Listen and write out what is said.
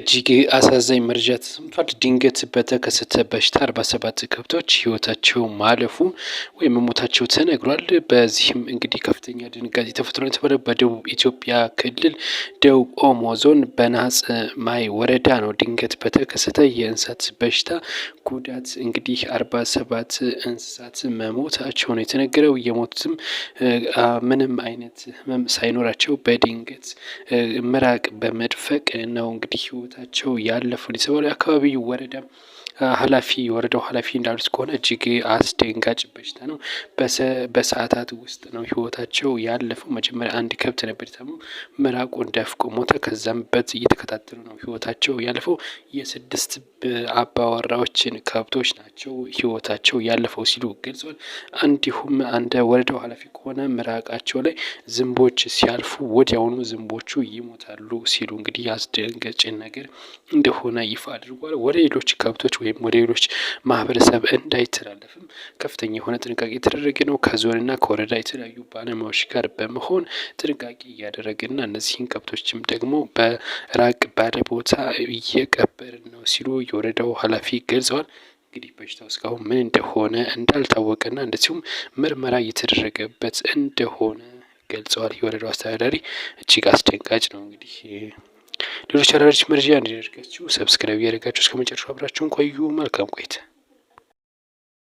እጅግ አሳዛኝ መረጃ ተሰምቷል። ድንገት በተከሰተ በሽታ 47 ከብቶች ህይወታቸው ማለፉ ወይም መሞታቸው ተነግሯል። በዚህም እንግዲህ ከፍተኛ ድንጋጤ ተፈጥሯል የተባለው በደቡብ ኢትዮጵያ ክልል ደቡብ ኦሞ ዞን በናጽ ማይ ወረዳ ነው። ድንገት በተከሰተ የእንስሳት በሽታ ጉዳት እንግዲህ 47 እንስሳት መሞታቸው ነው የተነገረው። የሞቱትም ምንም አይነት ህመም ሳይኖራቸው በድንገት ምራቅ በመድፈቅ ነው እንግዲህ ህይወታቸው ያለፈው የተባለው። የአካባቢው ወረዳው ኃላፊ እንዳሉት ከሆነ እጅግ አስደንጋጭ በሽታ ነው። በሰዓታት ውስጥ ነው ህይወታቸው ያለፈው። መጀመሪያ አንድ ከብት ነበር የታመመው፣ ምራቁን ደፍቆ ሞተ። ከዛም እየተከታተሉ ነው ህይወታቸው ያለፈው። የስድስት አባወራዎችን ከብቶች ናቸው ህይወታቸው ያለፈው ሲሉ ገልጿል። እንዲሁም አንድ ወረዳው ኃላፊ ከሆነ ምራቃቸው ላይ ዝንቦች ሲያልፉ ወዲያውኑ ዝንቦቹ ይሞታሉ ሲሉ እንግዲህ አስደንጋጭ ነገር እንደሆነ ይፋ አድርጓል። ወደ ሌሎች ከብቶች ወይም ወደ ሌሎች ማህበረሰብ እንዳይተላለፍም ከፍተኛ የሆነ ጥንቃቄ የተደረገ ነው። ከዞንና ከወረዳ የተለያዩ ባለሙያዎች ጋር በመሆን ጥንቃቄ እያደረገና እነዚህን ከብቶችም ደግሞ በራቅ ባለ ቦታ እየቀበርን ነው ሲሉ የወረዳው ኃላፊ ገልጸዋል። እንግዲህ በሽታው እስካሁን ምን እንደሆነ እንዳልታወቀና እንደዚሁም ምርመራ እየተደረገበት እንደሆነ ገልጸዋል። የወረዳው አስተዳዳሪ እጅግ አስደንጋጭ ነው። እንግዲህ ሌሎች አዳዲስ መረጃ እንዲደርጋችሁ ሰብስክራይብ ያደርጋችሁ እስከ መጨረሻው አብራችሁን ቆዩ። መልካም ቆይታ